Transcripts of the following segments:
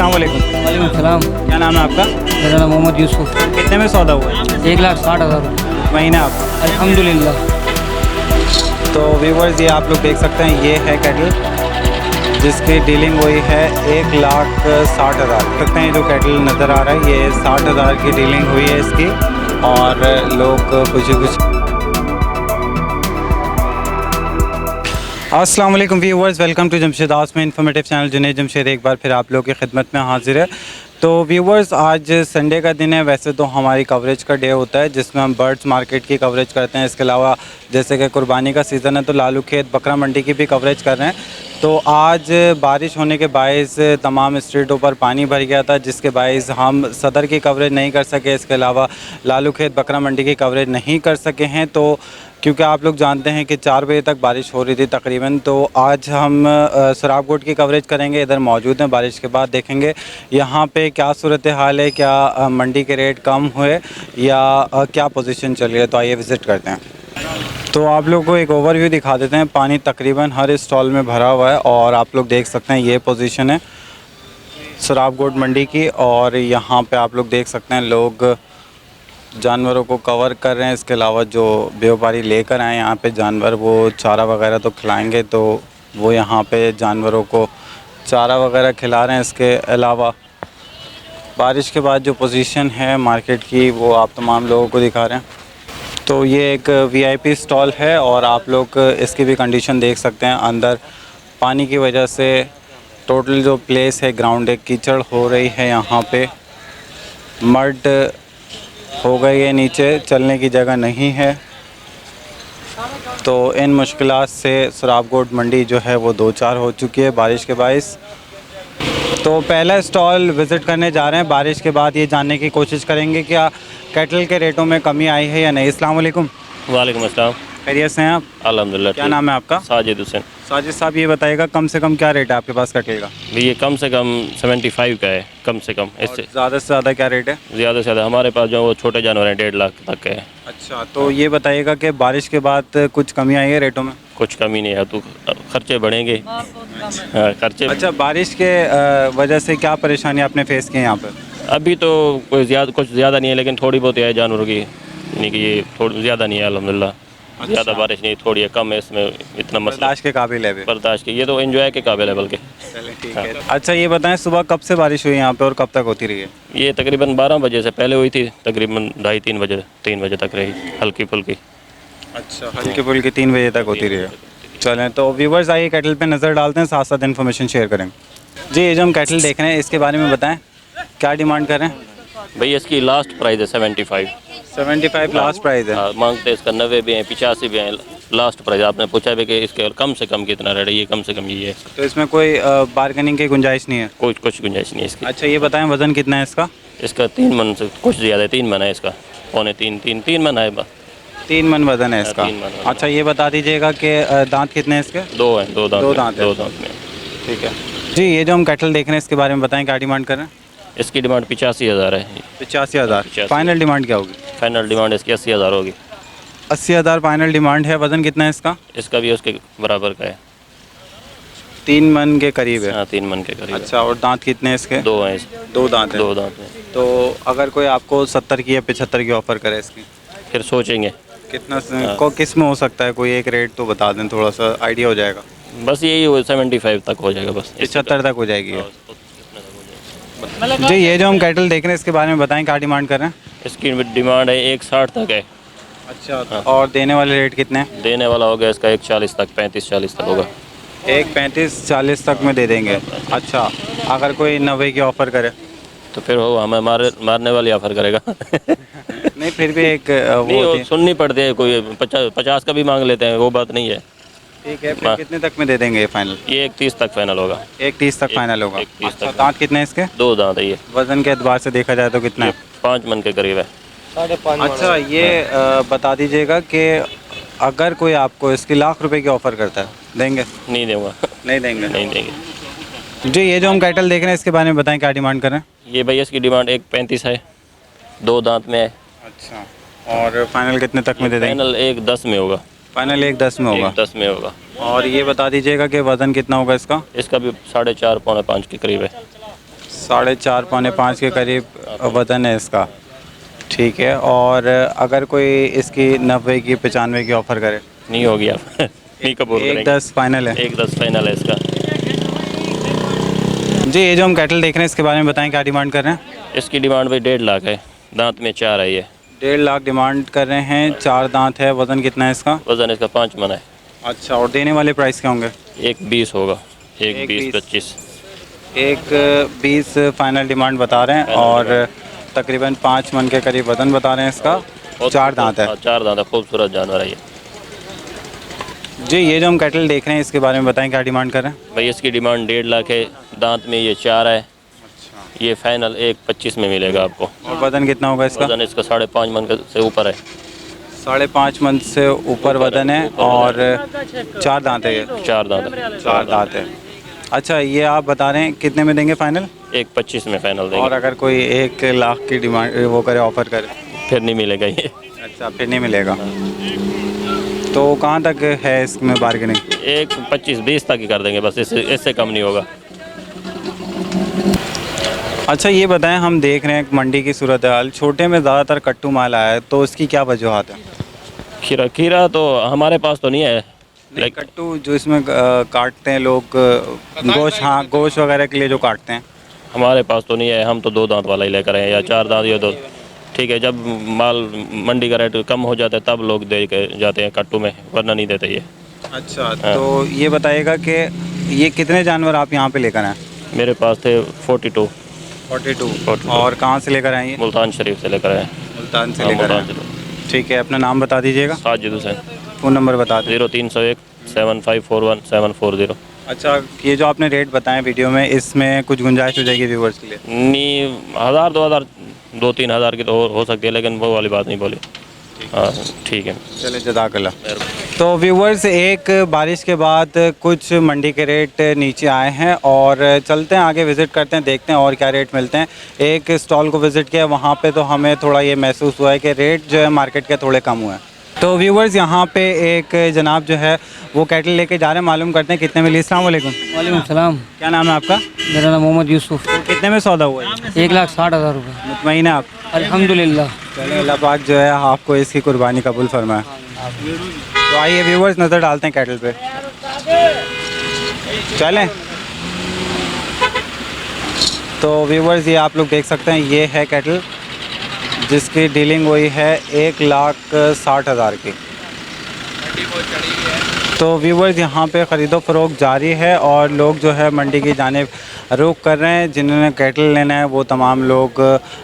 अस्सलाम वालेकुम। वालेकुम सलाम। क्या नाम है आपका? मेरा नाम मोहम्मद यूसुफ। कितने में सौदा हुआ है? 1,60,000। महीना आपका? अल्हम्दुलिल्लाह। तो व्यूवर्स ये आप लोग देख सकते हैं, ये है कैटल जिसकी डीलिंग हुई है 1,60,000। सकते हैं जो कैटल नज़र आ रहा है ये 60,000 की डीलिंग हुई है इसकी, और लोग खुशी खुशी। अस्सलाम वालेकुम viewers, welcome to Jamshed house में इन्फॉर्मेटिव चैनल। जुनैद जमशेद एक बार फिर आप लोगों की खिदमत में हाजिर है। तो व्यूवर्स आज संडे का दिन है, वैसे तो हमारी कवरेज का डे होता है जिसमें हम बर्ड्स मार्केट की कवरेज करते हैं। इसके अलावा जैसे कि कुर्बानी का सीज़न है तो लालू खेत बकरा मंडी की भी कवरेज कर रहे हैं। तो आज बारिश होने के बायस तमाम स्ट्रीटों पर पानी भर गया था, जिसके बायस हम सदर की कवरेज नहीं कर सके। इसके अलावा लालू खेत बकरा मंडी की कवरेज नहीं कर सके हैं, तो क्योंकि आप लोग जानते हैं कि 4 बजे तक बारिश हो रही थी तकरीबन। तो आज हम सराबकोट की कवरेज करेंगे, इधर मौजूद हैं। बारिश के बाद देखेंगे यहाँ पे क्या सूरत हाल है, क्या मंडी के रेट कम हुए या क्या पोजीशन चल रही है। तो आइए विज़िट करते हैं। तो आप लोगों को एक ओवरव्यू दिखा देते हैं। पानी तकरीबन हर स्टॉल में भरा हुआ है और आप लोग देख सकते हैं ये पोजीशन है सराबकोट मंडी की। और यहाँ पे आप लोग देख सकते हैं लोग जानवरों को कवर कर रहे हैं। इसके अलावा जो व्यापारी लेकर आए यहाँ पे जानवर, वो चारा वगैरह तो खिलाएंगे, तो वो यहाँ पे जानवरों को चारा वगैरह खिला रहे हैं। इसके अलावा बारिश के बाद जो पोजीशन है मार्केट की वो आप तमाम लोगों को दिखा रहे हैं। तो ये एक वीआईपी स्टॉल है और आप लोग इसकी भी कंडीशन देख सकते हैं। अंदर पानी की वजह से टोटल जो प्लेस है ग्राउंड एक कीचड़ हो रही है, यहाँ पे मड हो गई है, नीचे चलने की जगह नहीं है। तो इन मुश्किलात से सराबकोट मंडी जो है वो 2-4 हो चुकी है बारिश के बायस। तो पहला स्टॉल विज़िट करने जा रहे हैं। बारिश के बाद ये जानने की कोशिश करेंगे क्या कैटल के रेटों में कमी आई है या नहीं। अस्सलाम वालेकुम। वालेकुम अस्सलाम। खैरियत से हैं आप? अल्हम्दुलिल्लाह। क्या नाम है आपका? साजिद हुसैन। साजिद साहब ये बताइएगा कम से कम क्या रेट है आपके पास कैटल का? ये कम से कम 75 का है, कम से कम। इससे ज़्यादा से ज़्यादा क्या रेट है? ज़्यादा से ज़्यादा हमारे पास जो वो छोटे जानवर हैं 1.5 लाख तक के हैं। अच्छा, तो ये बताइएगा कि बारिश के बाद कुछ कमी आई है रेटों में? कुछ कमी नहीं है, तो खर्चे बढ़ेंगे। हाँ, खर्चे। अच्छा, बारिश के वजह से क्या परेशानी आपने फेस की यहाँ पर? अभी तो कोई कुछ ज़्यादा नहीं है, लेकिन थोड़ी बहुत है जानवरों की, यानी कि ये थोड़ी ज़्यादा नहीं है अल्हम्दुलिल्लाह। ज़्यादा बारिश नहीं, थोड़ी है, कम है, इसमें इतना मसला बर्दाश्त के काबिल है अभी? बर्दाश्त के, ये तो एंजॉय के काबिल है बल्कि। चलिए ठीक है। अच्छा ये बताएं सुबह कब से बारिश हुई यहाँ पे और कब तक होती रही है? ये तकरीबन 12 बजे से पहले हुई थी, तकरीबन 2:30 3 बजे तक रही, हल्की फुल्की। अच्छा, हल्की फुल्की 3 बजे तक होती रही है। चलें तो व्यूवर्स आइए कैटल पे नज़र डालते हैं, साथ साथ इन्फॉर्मेशन शेयर करेंगे। जी ये जो हम कैटल देख रहे हैं इसके बारे में बताएं, क्या डिमांड कर रहे हैं? भैया इसकी लास्ट प्राइस है 75। 75 लास्ट प्राइस है? मांगते इसका 90 भी हैं, 85 भी हैं, लास्ट प्राइस। आपने पूछा भी कि इसके कम से कम कितना रेट है, ये कम से कम ये है। तो इसमें कोई बार्गेनिंग की गुंजाइश नहीं है? कुछ गुंजाइश नहीं है इसकी। अच्छा ये बताएं वज़न कितना है इसका? इसका 3 मन से कुछ ज़्यादा है, 3 मन है इसका, पौने 3 मन है बस। 3 मन वज़न है इसका? 3 मन। अच्छा ये बता दीजिएगा कि दांत कितने हैं इसके? 2 हैं, 2 दांत। 2 दांत है। 2 दांत में। ठीक है जी। ये जो हम कैटल देख रहे हैं इसके बारे में बताएं, क्या डिमांड कर रहे हैं? इसकी डिमांड 85,000 है। 85,000। फाइनल डिमांड क्या होगी? फाइनल डिमांड इसकी 80,000 होगी। 80,000 फाइनल डिमांड है। वज़न कितना है इसका? इसका भी उसके बराबर का है, 3 मन के करीब है? हाँ 3 मन के करीब। अच्छा, और दांत कितने हैं इसके? 2 हैं। 2 दांत हैं। 2 दांत हैं। तो अगर कोई आपको 70 की या 75 की ऑफ़र करे इसकी, फिर सोचेंगे कितना को किस में हो सकता है? कोई एक रेट तो बता दें, थोड़ा सा आइडिया हो जाएगा। बस यही 75 तक हो जाएगा बस। 75 तक हो जाएगी ये। जी ये जो हम कैटल देख रहे हैं इसके बारे में बताएं, क्या डिमांड कर रहे हैं? इसकी डिमांड है 160 तक है। अच्छा, और देने वाले रेट कितने हैं? देने वाला हो गया इसका 140 तक, 35-40 तक होगा। 135-40 तक में दे देंगे। अच्छा, अगर कोई 90 की ऑफ़र करे तो फिर वो हमें मारने वाली ऑफर करेगा। नहीं फिर भी एक वो सुननी पड़ती है, कोई 50 का भी मांग लेते हैं, वो बात नहीं है। ठीक है, फिर कितने तक में दे देंगे ये फाइनल? ये 130 तक फाइनल होगा। 130 तक फाइनल होगा। 130 अच्छा, तक। दांत कितने हैं इसके? 2 दांत है ये। वज़न के एतबार से देखा जाए तो कितना है? 5 मन के करीब है। अच्छा ये बता दीजिएगा कि अगर कोई आपको इसकी ₹1,00,000 की ऑफ़र करता है, देंगे? नहीं दूँगा। नहीं देंगे? नहीं देंगे। जी ये जो हम कैटल देख रहे हैं इसके बारे में बताएं, क्या डिमांड कर रहे हैं? ये भैया इसकी डिमांड 135 है, 2 दांत में है। अच्छा, और फाइनल कितने तक में दे देंगे? फाइनल 110 में होगा। फाइनल 110 में होगा? 110 में होगा। और ये बता दीजिएगा कि वज़न कितना होगा इसका? इसका भी 4.5 पौने 5 के करीब है। 4.5 पौने 5 के करीब वज़न है इसका। ठीक है, और अगर कोई इसकी 90 की 95 की ऑफ़र करे? नहीं होगी आप नहीं कबूल करेंगे। 1.10 फाइनल है। 1.10 फाइनल है इसका। जी, ये जो हम कैटल देख रहे हैं इसके बारे में बताएं, क्या डिमांड कर रहे हैं? इसकी डिमांड भाई 1.5 लाख है, दांत में 4 है ये। 1.5 लाख डिमांड कर रहे हैं, 4 दांत है। वज़न कितना है इसका? वज़न इसका 5 मन है। अच्छा, और देने वाले प्राइस क्या होंगे? 1.20 होगा, 1.20 1.20-25। 1.20 फाइनल डिमांड बता रहे हैं, और तकरीबन 5 मन के करीब वज़न बता रहे हैं इसका। 4 दांत है। 4 दांत है, खूबसूरत जानवर है ये। जी, ये जो हम कैटल देख रहे हैं इसके बारे में बताएं, क्या डिमांड कर रहे हैं? भाई इसकी डिमांड 1.5 लाख है, दांत में ये 4 है। ये फाइनल 1.25 में मिलेगा आपको। और वज़न कितना होगा इसका? वज़न इसका 5.5 मन से ऊपर है। 5.5 मन से ऊपर वज़न है, और 4 दांत है ये। 4 दांत है। 4 दांत है। अच्छा, ये आप बता रहे हैं कितने में देंगे फाइनल? 1.25 में फाइनल देंगे। और अगर कोई 1 लाख की डिमांड वो करे, ऑफ़र करे? फिर नहीं मिलेगा ये। अच्छा, फिर नहीं मिलेगा। तो कहाँ तक है इसमें बार्गेनिंग? 1.25-20 तक ही कर देंगे बस, इससे कम नहीं होगा। अच्छा, ये बताएं, हम देख रहे हैं मंडी की सूरत हाल, छोटे में ज़्यादातर कट्टू माल आया है, तो इसकी क्या वजूहत है? खीरा तो हमारे पास तो नहीं है। नहीं, कट्टू जो इसमें काटते हैं लोग, गोश्त, हाँ, गोश्त वगैरह के लिए जो काटते हैं। हमारे पास तो नहीं है, हम तो 2 दांत वाला ही लेकर आए, या 4 दांत या 2। ठीक है, जब माल मंडी का रेट कम हो जाता है तब लोग दे के जाते हैं कट्टू में, वरना नहीं देते ये। अच्छा, तो ये बताइएगा कि ये कितने जानवर आप यहाँ पे लेकर आए? मेरे पास थे 42। 42। और कहाँ से लेकर आए? मुल्तान शरीफ से लेकर आए। मुल्तान से लेकर आए। ठीक है, अपना नाम बता दीजिएगा। साजिद हुसैन। फ़ोन नंबर बता दें। 0301 7541 740। अच्छा, ये जो आपने रेट बताएं वीडियो में, इसमें कुछ गुंजाइश हो जाएगी व्यूवर्स के लिए? नहीं, 1000 2000 2-3 हज़ार की तो हो सकती है, लेकिन वो वाली बात नहीं बोली। हाँ ठीक है, चले, जज़ाकल्लाह। तो व्यूवर्स, एक बारिश के बाद कुछ मंडी के रेट नीचे आए हैं, और चलते हैं आगे, विज़िट करते हैं, देखते हैं और क्या रेट मिलते हैं। एक स्टॉल को विज़िट किया, वहाँ पे तो हमें थोड़ा ये महसूस हुआ है कि रेट जो है मार्केट के थोड़े कम हुए हैं। तो व्यूवर्स, यहाँ पे एक जनाब जो है वो कैटल लेके जा रहे हैं, मालूम करते हैं कितने में ली। अस्सलाम वालेकुम। वालेकुम सलाम। क्या नाम है आपका? मेरा नाम मोहम्मद यूसुफ। तो कितने में सौदा हुआ है? 1,60,000 रुपये। मुतमईन है आप? अल्हम्दुलिल्लाह। चलिए, अल्लाह पाक जो है आपको इसकी कुर्बानी कबूल फरमाए। तो आइए व्यूवर्स, नज़र डालते हैं कैटल पे। चलें। तो व्यूवर्स, ये आप लोग देख सकते हैं, ये है कैटल जिसकी डीलिंग हुई है 1,60,000 की। तो व्यूवर्स, यहाँ पे ख़रीदो फ़रोख्त जारी है, और लोग जो है मंडी की जानिब रुख कर रहे हैं। जिन्होंने कैटल लेना है वो तमाम लोग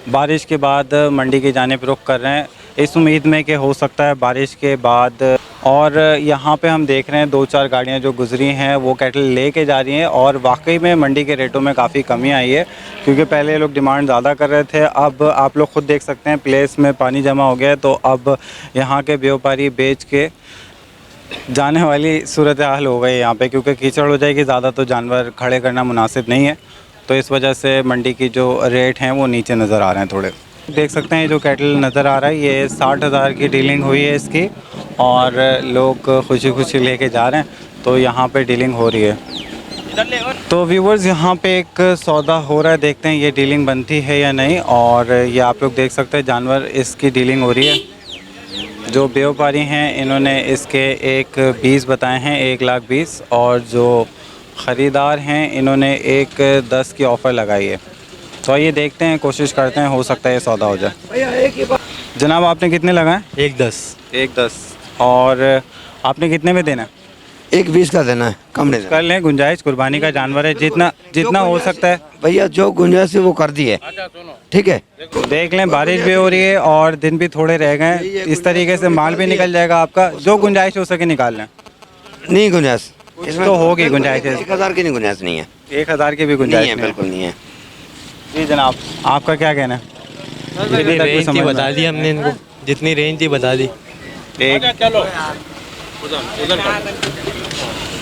बारिश के बाद मंडी की जानिब रुख कर रहे हैं, इस उम्मीद में कि हो सकता है बारिश के बाद। और यहाँ पे हम देख रहे हैं 2-4 गाड़ियाँ जो गुज़री हैं वो कैटल लेके जा रही हैं, और वाकई में मंडी के रेटों में काफ़ी कमी आई है, क्योंकि पहले लोग डिमांड ज़्यादा कर रहे थे। अब आप लोग ख़ुद देख सकते हैं, प्लेस में पानी जमा हो गया है, तो अब यहाँ के व्यापारी बेच के जाने वाली सूरत हाल हो गई यहाँ पे, क्योंकि कीचड़ हो जाएगी ज़्यादा तो जानवर खड़े करना मुनासिब नहीं है। तो इस वजह से मंडी की जो रेट हैं वो नीचे नज़र आ रहे हैं थोड़े। देख सकते हैं, ये जो कैटल नज़र आ रहा है ये 60,000 की डीलिंग हुई है इसकी, और लोग खुशी खुशी लेके जा रहे हैं, तो यहाँ पे डीलिंग हो रही है। तो व्यूवर्स, यहाँ पे एक सौदा हो रहा है, देखते हैं ये डीलिंग बनती है या नहीं। और ये आप लोग देख सकते हैं, जानवर इसकी डीलिंग हो रही है। जो व्यापारी हैं इन्होंने इसके 1.20 बताए हैं, 1,20,000, और जो ख़रीदार हैं इन्होंने 1.10 की ऑफ़र लगाई है। तो ये देखते हैं, कोशिश करते हैं, हो सकता है ये सौदा हो जाए। जनाब, आपने कितने लगाए? 1.10। 1.10। और आपने कितने में देना है? 1.20 का देना है, कम नहीं देना। कर लें गुंजाइश, कुर्बानी का जानवर है, जितना हो सकता है भैया, जो गुंजाइश है वो कर दी है। ठीक है, देख लें, बारिश भी हो रही है और दिन भी थोड़े रह गए हैं, इस तरीके से माल भी निकल जाएगा आपका। जो गुंजाइश हो सके निकाल लें। नहीं गुंजाइश इसमें तो होगी गुंजाइश। 1,000 की नहीं गुंजाइश नहीं है। 1,000 की भी नहीं गुंजाइश है, नहीं है। बिल्कुल नहीं है। जी जनाब, आपका क्या कहना है? जितनी रेंज थी बता दी हमने इनको, जितनी रेंज थी बता दी। चलो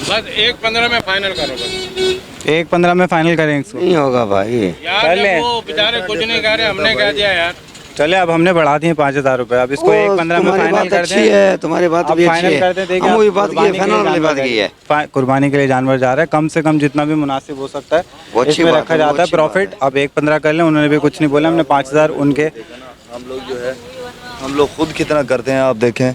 बस 1.15 में फाइनल करो, बस 1.15 में फाइनल करें इसको? नहीं होगा भाई। यार, जब वो बेचारे कुछ नहीं कह रहे, हमने कह दिया यार। चले अब हमने बढ़ा दिए 5,000 रुपये, अब इसको 1,15 में तुम्हारी फाइनल बात कर अच्छी दें। है, तुम्हारी बात अब भी अच्छी फाइनल है। कर दें, देखिए हम आप वही बात की है, कुर्बानी के लिए फाइनल वाली जानवर बात की है। कुर्बानी के लिए जानवर जा रहा है, कम से कम जितना भी मुनासिब हो सकता है वो अच्छी इसमें बात रखा है, वो जाता है अच्छी बात प्रॉफिट। अब 1,15 कर लें, उन्होंने भी कुछ नहीं बोला, हमने 5,000 उनके। हम लोग जो है हम लोग खुद कितना करते हैं, आप देखें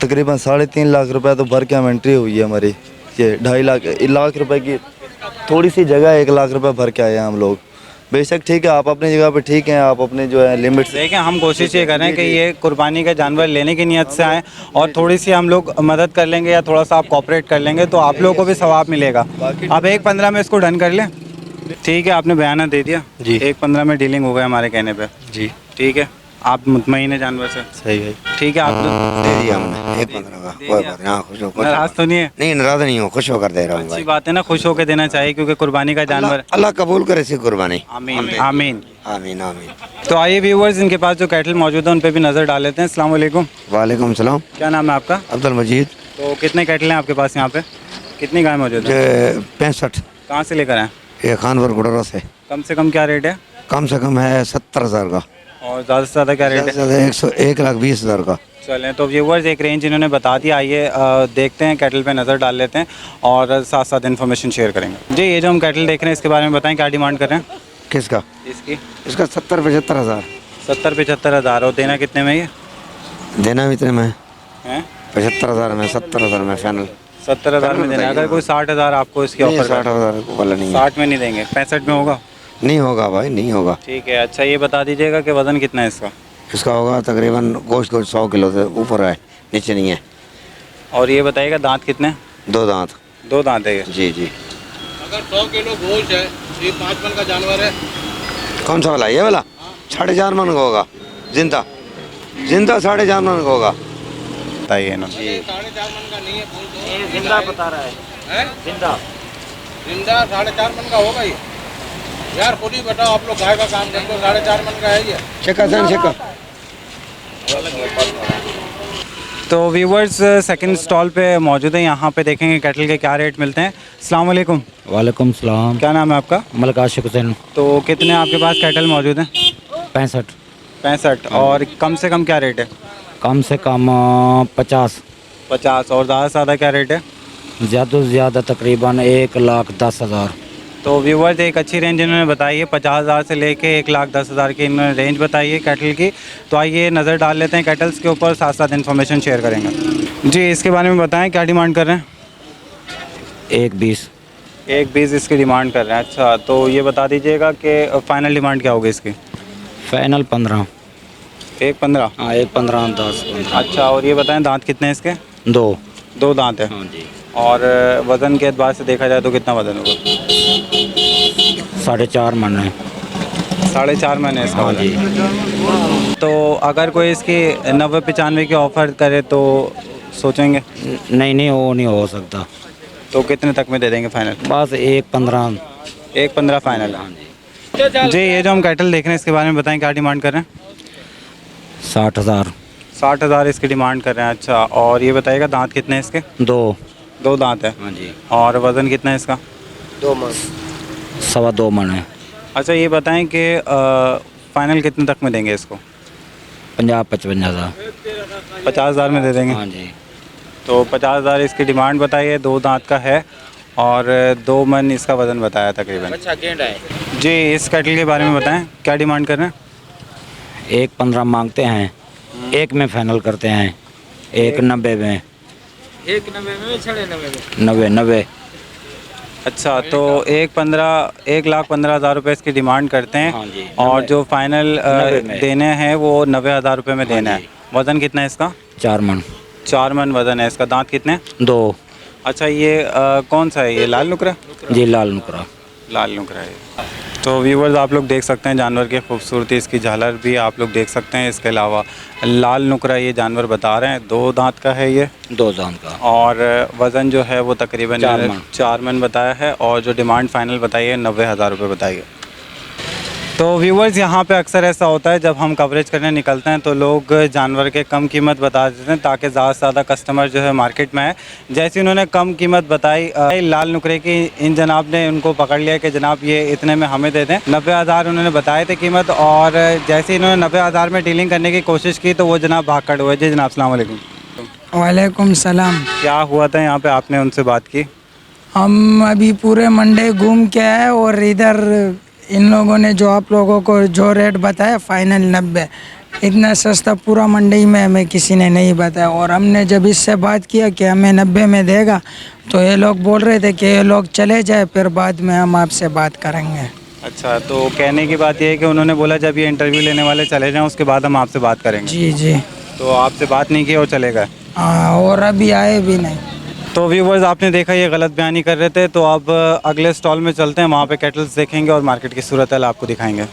तकरीबन 3.5 लाख रुपए तो भर के हम एंट्री हुई है हमारी। ये 2.5 लाख रुपए की थोड़ी सी जगह 1 लाख रुपए भर के आए हैं हम लोग। बेशक ठीक है, आप अपनी जगह पे ठीक हैं, आप अपने जो है लिमिट से देखें, हम कोशिश ये करें कि ये कुर्बानी का जानवर लेने की नीयत से आएँ और थोड़ी सी हम लोग मदद कर लेंगे या थोड़ा सा आप कॉपरेट कर लेंगे तो आप लोगों को भी सवाब मिलेगा। अब 1,15 में इसको डन कर लें, ठीक है? आपने बयाना दे दिया जी। 1,15 में डीलिंग हो गया हमारे कहने पे, जी ठीक है? आप मुतमईन है जानवर से, सही है। ठीक है? आप दे दिया हमने 1,15 का, कोई बात नहीं। हाँ, खुश हो, नाराज तो नहीं है? नहीं, नाराज नहीं हो, खुश होकर दे रहा हूँ अच्छी भाई। बात है ना, खुश होकर देना चाहिए क्योंकि कुर्बानी का जानवर। अल्लाह कबूल करे इसी कुर्बानी। आमीन आमीन। आमीन आमीन। तो आइए व्यूवर्स, इनके पास जो कैटल मौजूद है उन पे भी नज़र डाल लेते हैं। अस्सलाम वालेकुम, वालेकुम सलाम। क्या नाम है आपका? अब्दुल मजीद। तो कितने कैटल हैं आपके पास यहाँ पे, कितनी गाय मौजूद है? 65। कहाँ से लेकर आए? ये खानपुर गुडरा से। कम से कम क्या रेट है कम से कम है 70,000 का, और ज़्यादा से ज़्यादा क्या रेट है? 1,20,000 का। चलें, तो व्यूवर्स एक रेंज इन्होंने बता दिया। आइए देखते हैं, कैटल पे नज़र डाल लेते हैं और साथ साथ इन्फॉर्मेशन शेयर करेंगे। जी, ये जो हम कैटल देख रहे हैं इसके बारे में बताएं, क्या डिमांड कर रहे हैं किसका? इसकी? इसका 70-75,000 70-75,000 और देना कितने में ये देना भी इतने में हैं? 75,000 में, 70,000 में फाइनल। 70,000 में देना। अगर कोई 60,000 आपको इसकी नहीं, ऑफर 60,000 वाला नहीं है। 60 में नहीं देंगे, 65 में होगा? नहीं होगा भाई, नहीं होगा। ठीक है। अच्छा, ये बता दीजिएगा कि वज़न कितना है इसका? इसका होगा तकरीबन गोश्त 100 किलो से ऊपर है, नीचे नहीं है। और ये बताइएगा दांत कितने? 2 दांत। 2 दांत है ये। जी जी। अगर 100 किलो गोश्त है, ये 5 मन का जानवर है। कौन सा वाला? ये वाला 4.5 मन का होगा, जिंदा 4.5 मन का होगा। बताइए इन्होंने। ये 4.5 मन का नहीं है, ये जिंदा बता रहा है। जिंदा 4.5 मन का होगा ये। यार खुद ही बताओ, आप लोग गाय का काम करते हो, 4.5 मन का है ये। शेखा सन शेखा। तो व्यूवर्स सेकंड स्टॉल पे मौजूद है, यहाँ पे देखेंगे कैटल के क्या रेट मिलते हैं। अस्सलाम वालेकुम, वालेकुम सलाम। क्या नाम है आपका? मलिक आशिक हुसैन। तो कितने आपके पास कैटल मौजूद हैं? 65। 65। और कम से कम क्या रेट है? कम से कम 50। 50। और ज़्यादा से ज़्यादा क्या रेट है? ज़्यादा से ज़्यादा तकरीबन 1,10,000। तो व्यूवर्स एक अच्छी रेंज इन्होंने बताई है, 50,000 से लेके 1,10,000 की इन्होंने रेंज बताई है कैटल की। तो आइए नज़र डाल लेते हैं कैटल्स के ऊपर, साथ साथ इन्फॉर्मेशन शेयर करेंगे। जी, इसके बारे में बताएं, क्या डिमांड कर रहे हैं? 1,20। 1,20 इसकी डिमांड कर रहे हैं। अच्छा, तो ये बता दीजिएगा कि फ़ाइनल डिमांड क्या होगी इसकी? फाइनल 15। 1,15। हाँ, 1,15, 10, 15। अच्छा, और ये बताएं दांत कितने हैं इसके? 2 दांत है। हाँ जी। और वज़न के एतबार से देखा जाए तो कितना वज़न होगा? 4.5 मन है। 4.5 महीने इसका हाँ जी। वज़न। तो अगर कोई इसकी 90-95 की ऑफ़र करे तो सोचेंगे? नहीं, वो नहीं हो सकता। तो कितने तक में दे देंगे फाइनल? बस 1,15। 1,15 फाइनल है। हाँ जी। जी, ये जो हम कैटल देख रहे हैं इसके बारे में बताएं, क्या डिमांड कर रहे हैं? 60,000। 60,000 इसकी डिमांड कर रहे हैं। अच्छा, और ये बताइएगा दांत कितने हैं इसके? 2 दांत है। हाँ जी। और वज़न कितना है इसका? 2.25 मन है। अच्छा, ये बताएं कि फ़ाइनल कितने तक में देंगे इसको? 50-55,000। 50,000 में दे देंगे। हाँ जी। तो 50,000 इसकी डिमांड बताइए, 2 दांत का है और 2 मन इसका वज़न बताया तकरीबन। अच्छा गेंडा है। जी, इस कैटल के बारे में बताएं, क्या डिमांड कर रहे हैं? 1,15 मांगते हैं, 1 में फाइनल करते हैं, 1,90 में। 90। अच्छा, तो 1,15,000 रुपये इसकी डिमांड करते हैं। हाँ जी। और जो फाइनल 90 में। देने हैं वो 90,000 रुपये में देना हाँ है। जी। वज़न कितना है इसका? 4 मन। 4 मन वज़न है इसका। दांत कितने? 2। अच्छा, ये कौन सा है? ये लाल नुकरा? जी, लाल नुकरा। लाल नुकरा है। तो व्यूवर्स आप लोग देख सकते हैं जानवर की खूबसूरती, इसकी झालर भी आप लोग देख सकते हैं। इसके अलावा लाल नुकरा ये जानवर बता रहे हैं, 2 दांत का है ये। 2 दांत का। और वज़न जो है वो तकरीबन 4 मन। 4 मन बताया है। और जो डिमांड फाइनल बताई है 90,000 रुपये बताइए। तो व्यूवर्स, यहाँ पे अक्सर ऐसा होता है जब हम कवरेज करने निकलते हैं तो लोग जानवर के कम कीमत बता देते हैं ताकि ज़्यादा से ज़्यादा कस्टमर जो है मार्केट में आए। जैसे उन्होंने कम कीमत बताई लाल नुकरे की, इन जनाब ने उनको पकड़ लिया कि जनाब ये इतने में हमें दे दें। 90,000 उन्होंने बताए थे कीमत, और जैसे ही इन्होंने 90,000 में डीलिंग करने की कोशिश की तो वो जनाब भाग खड़े हुए। जी जनाब, अस्सलाम वालेकुम। वालेकुम सलाम। क्या हुआ था यहाँ पे, आपने उनसे बात की? हम अभी पूरे मंडे घूम के आए और इधर इन लोगों ने जो आप लोगों को जो रेट बताया फाइनल 90, इतना सस्ता पूरा मंडी में हमें किसी ने नहीं बताया। और हमने जब इससे बात किया कि हमें 90 में देगा तो ये लोग बोल रहे थे कि ये लोग चले जाए, फिर बाद में हम आपसे बात करेंगे। अच्छा, तो कहने की बात ये है कि उन्होंने बोला जब ये इंटरव्यू लेने वाले चले जाएं उसके बाद हम आपसे बात करेंगे। जी जी। तो आपसे बात नहीं की और चले गए? हाँ, और अभी आए भी नहीं। तो व्यूवर्स, आपने देखा ये गलत बयानी कर रहे थे। तो अब अगले स्टॉल में चलते हैं, वहाँ पे कैटल्स देखेंगे और मार्केट की सूरत हाल आपको दिखाएंगे।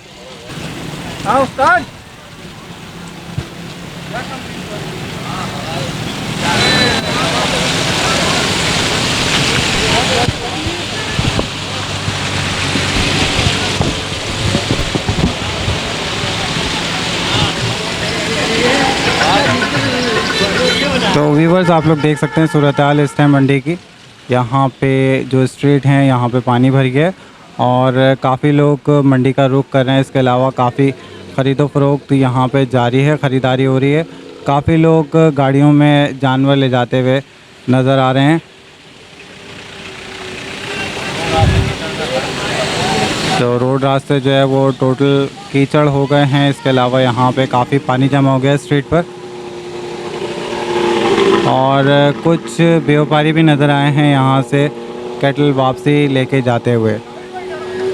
तो व्यूवर्स, आप लोग देख सकते हैं सूरत हाल इस टाइम मंडी की। यहाँ पे जो स्ट्रीट हैं यहाँ पे पानी भर गया है और काफ़ी लोग मंडी का रुख कर रहे हैं। इसके अलावा काफ़ी ख़रीदो फरोख्त यहाँ पे जारी है, ख़रीदारी हो रही है। काफ़ी लोग गाड़ियों में जानवर ले जाते हुए नज़र आ रहे हैं। तो रोड रास्ते जो है वो टोटल कीचड़ हो गए हैं। इसके अलावा यहाँ पे काफ़ी पानी जमा हो गया है स्ट्रीट पर, और कुछ व्यापारी भी नज़र आए हैं यहाँ से कैटल वापसी लेके जाते हुए।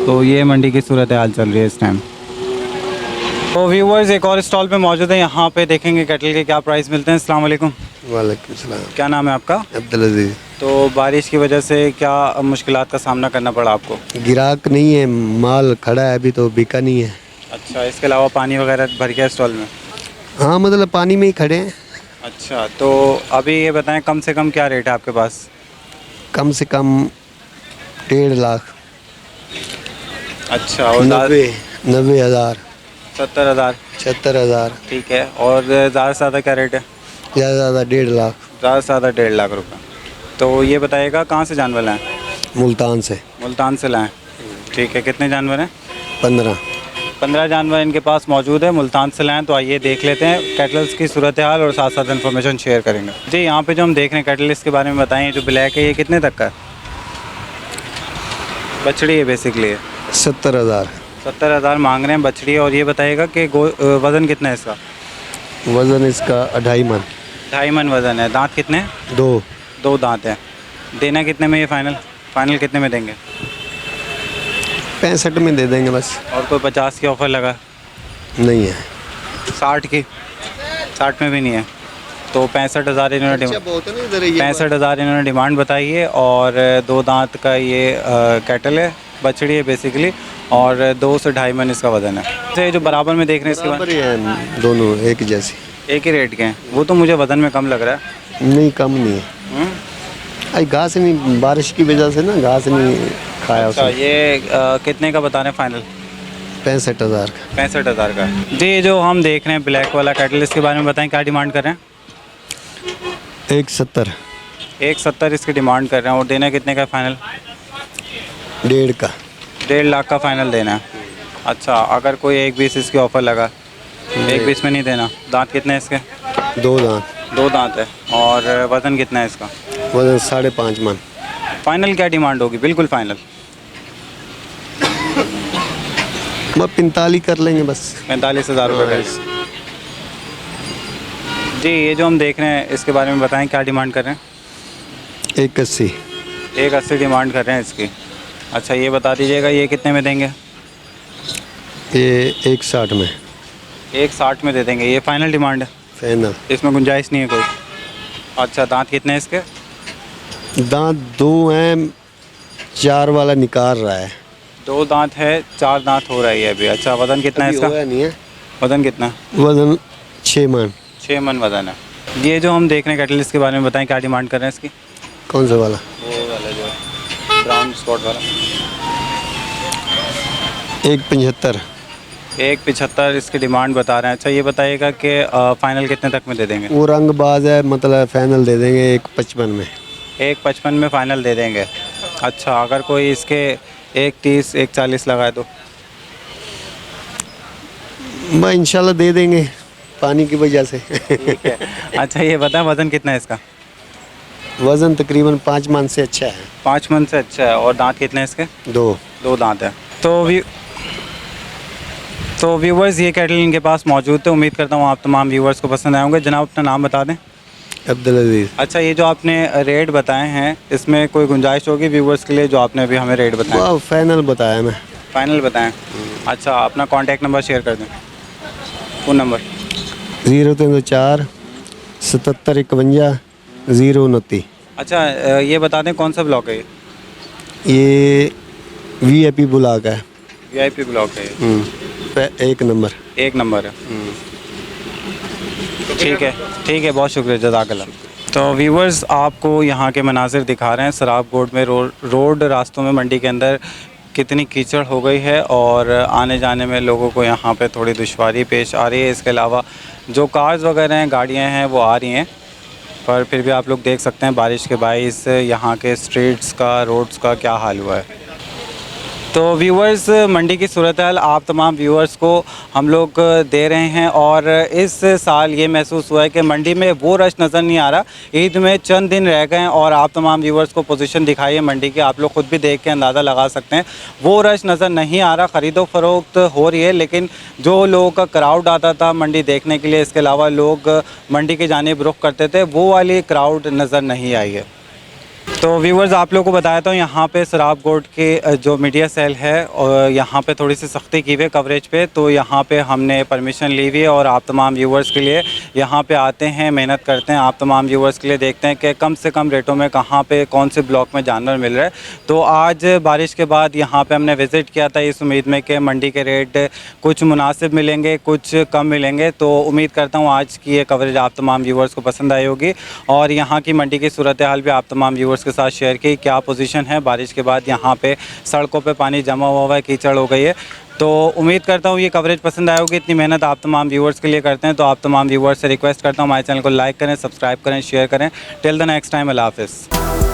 तो ये मंडी की सूरत हाल चल रही है इस टाइम। तो व्यूवर्स, एक और स्टॉल पे मौजूद है, यहाँ पे देखेंगे कैटल के क्या प्राइस मिलते हैं। अस्सलाम वालेकुम। वालेकुम सलाम। क्या नाम है आपका? अब्दुल अजीज। तो बारिश की वजह से क्या मुश्किलात का सामना करना पड़ा आपको? गिराक नहीं है, माल खड़ा है अभी तो बिका नहीं है। अच्छा, इसके अलावा पानी वगैरह भर गया स्टॉल में? हाँ, मतलब पानी में ही खड़े हैं। अच्छा, तो अभी ये बताएं कम से कम क्या रेट है आपके पास? कम से कम 1.5 लाख। अच्छा, और 90,000 70,000 76,000। ठीक है, और ज़्यादा से ज़्यादा क्या रेट है? ज़्यादा ज़्यादा 1.5 लाख। ज़्यादा से ज़्यादा 1.5 लाख रुपए। तो ये बताइएगा कहाँ से जानवर लाएँ? मुल्तान से। मुल्तान से लाएँ, ठीक है। कितने जानवर हैं? 15 जानवर इनके पास मौजूद है, मुल्तान से लाएँ। तो आइए देख लेते हैं कैटल्स की सूरत हाल और साथ साथ इन्फॉर्मेशन शेयर करेंगे। जी, यहाँ पे जो हम देख रहे हैं कैटल, इसके बारे में बताएं। जो ब्लैक है ये कितने तक का है? बछड़ी है बेसिकली। 70,000। 70,000 मांग रहे हैं बछड़ी। और ये बताइएगा कि वज़न कितना है इसका? वज़न इसका 2.5 मन। 2.5 मन वज़न है। दांत कितने हैं? 2 दांत हैं। देना कितने में ये फाइनल कितने में देंगे? 65 में दे देंगे बस। और कोई 50 की ऑफ़र लगा? नहीं है। 60 की? 60 में भी नहीं है। तो 65,000 इन्होंने 65,000 इन्होंने डिमांड बताई है। और 2 दांत का ये कैटल है, बछड़ी है बेसिकली, और 2 से 2.5 मन इसका वज़न है। तो ये जो बराबर में देख रहे हैं इसके बराबर ही है, दोनों एक जैसे, एक ही रेट के हैं। वो तो मुझे वज़न में कम लग रहा है। नहीं, कम नहीं है। अरे घास नहीं, बारिश की वजह से ना घास नहीं खाया। अच्छा, ये कितने का बता रहे हैं फाइनल? 65,000 का। 65,000 का। जी, ये जो हम देख रहे हैं ब्लैक वाला कैटल, इसके बारे में बताएं क्या डिमांड कर रहे हैं? 170। 170 इसकी डिमांड कर रहे हैं। और देना कितने का फाइनल? 1.5 का। 1.5 लाख का फाइनल देना है। अच्छा, अगर कोई 1.20 इसकी ऑफ़र लगा, 1.20 में नहीं देना। दांत कितने हैं इसके? 2 दांत। 2 दांत है। और वज़न कितना है इसका? वजन 5.5 मन। फाइनल क्या डिमांड होगी? बिल्कुल फाइनल। बस 45 कर लेंगे बस। 45,000 रुपये का। जी, ये जो हम देख रहे हैं इसके बारे में बताएं क्या डिमांड कर रहे हैं? 180। 180 डिमांड कर रहे हैं इसकी। अच्छा, ये बता दीजिएगा ये कितने में देंगे? ये 160 में। 160 में दे देंगे। ये फाइनल डिमांड है, फाइनल, इसमें गुंजाइश नहीं है कोई? अच्छा, दांत कितने हैं इसके? दांत 2 हैं, 4 वाला निकाल रहा है। 2 दांत है, 4 दांत हो रही है अभी। अच्छा, वज़न कितना है अभी इसका? होया नहीं है। वज़न कितना? वजन 6 मन। 6 मन वज़न है। ये जो हम देख रहे हैं कैटल, इसके बारे में बताएं क्या डिमांड कर रहे हैं इसकी? कौन सा वाला? वो वाला जो ब्राउन स्पॉट वाला। 175। 175 इसकी डिमांड बता रहे हैं। अच्छा ये बताइएगा कि फाइनल कितने तक में दे देंगे? वो रंगबाज है, मतलब फाइनल दे देंगे 155 में। 155 में फ़ाइनल दे देंगे। अच्छा अगर कोई इसके 130 140 लगाए तो? मैं इंशाल्लाह दे देंगे, पानी की वजह से। ठीक है। अच्छा ये बताएं वज़न कितना है इसका? वज़न तकरीबन 5 मन से अच्छा है। 5 मन से अच्छा है। और दांत कितने हैं इसके? 2 दांत है। तो व्यूवर्स ये कैटल इनके पास मौजूद थे। उम्मीद करता हूँ आप तमाम व्यूवर्स को पसंद आए होंगे। जनाब अपना नाम बता दें। अब्दुल अजीज़। अच्छा ये जो आपने रेट बताए हैं इसमें कोई गुंजाइश होगी व्यूवर्स के लिए जो आपने अभी हमें रेट बताया? वाह फाइनल बताया मैं। फाइनल बताएं। अच्छा अपना कॉन्टैक्ट नंबर शेयर कर दें, फ़ोन नंबर। 0304 77 51 029। अच्छा ये बता दें कौन सा ब्लॉक है ये VIP ब्लॉक है। VIP ब्लॉक है ये? 1 नंबर। 1 नंबर है। ठीक है बहुत शुक्रिया, जज़ाकल्लाह। तो व्यूवर्स आपको यहाँ के मनाजिर दिखा रहे हैं सराबकोट में। रोड रास्तों में मंडी के अंदर कितनी कीचड़ हो गई है और आने जाने में लोगों को यहाँ पे थोड़ी दुश्वारी पेश आ रही है। इसके अलावा जो कार्स वगैरह हैं, गाड़ियाँ हैं वो आ रही हैं, पर फिर भी आप लोग देख सकते हैं बारिश के बाइस यहाँ के स्ट्रीट्स का, रोड्स का क्या हाल हुआ है। तो व्यूवर्स मंडी की सूरत हाल आप तमाम व्यूवर्स को हम लोग दे रहे हैं और इस साल ये महसूस हुआ है कि मंडी में वो रश नज़र नहीं आ रहा। ईद में चंद दिन रह गए हैं और आप तमाम व्यूवर्स को पोजीशन दिखाई है मंडी की, आप लोग ख़ुद भी देख के अंदाज़ा लगा सकते हैं। वो रश नज़र नहीं आ रहा, ख़रीदो फरोख्त हो रही है, लेकिन जो लोगों का क्राउड आता था मंडी देखने के लिए, इसके अलावा लोग मंडी की जानिब रुख करते थे, वो वाली क्राउड नज़र नहीं आई है। तो व्यूवर्स आप लोगों को बताया था यहाँ पे सराबकोट के जो मीडिया सेल है और यहाँ पे थोड़ी सी सख्ती की हुई है कवरेज पे, तो यहाँ पे हमने परमिशन ली हुई है और आप तमाम व्यूवर्स के लिए यहाँ पे आते हैं, मेहनत करते हैं, आप तमाम व्यूवर्स के लिए देखते हैं कि कम से कम रेटों में कहाँ पे कौन से ब्लॉक में जानवर मिल रहा है। तो आज बारिश के बाद यहाँ पर हमने विज़िट किया था इस उम्मीद में कि मंडी के रेट कुछ मुनासिब मिलेंगे, कुछ कम मिलेंगे। तो उम्मीद करता हूँ आज की ये कवरेज आप तमाम व्यूवर्स को पसंद आई होगी और यहाँ की मंडी की सूरत हाल भी आप तमाम व्यूवर्स के साथ शेयर की, क्या पोजीशन है बारिश के बाद। यहाँ पे सड़कों पे पानी जमा हुआ है, कीचड़ हो गई है। तो उम्मीद करता हूँ ये कवरेज पसंद आए होगी। इतनी मेहनत आप तमाम व्यूवर्स के लिए करते हैं, तो आप तमाम व्यूवर्स से रिक्वेस्ट करता हूँ हमारे चैनल को लाइक करें, सब्सक्राइब करें, शेयर करें। टिल द नेक्स्ट टाइम, अल्लाह हाफ़िज़।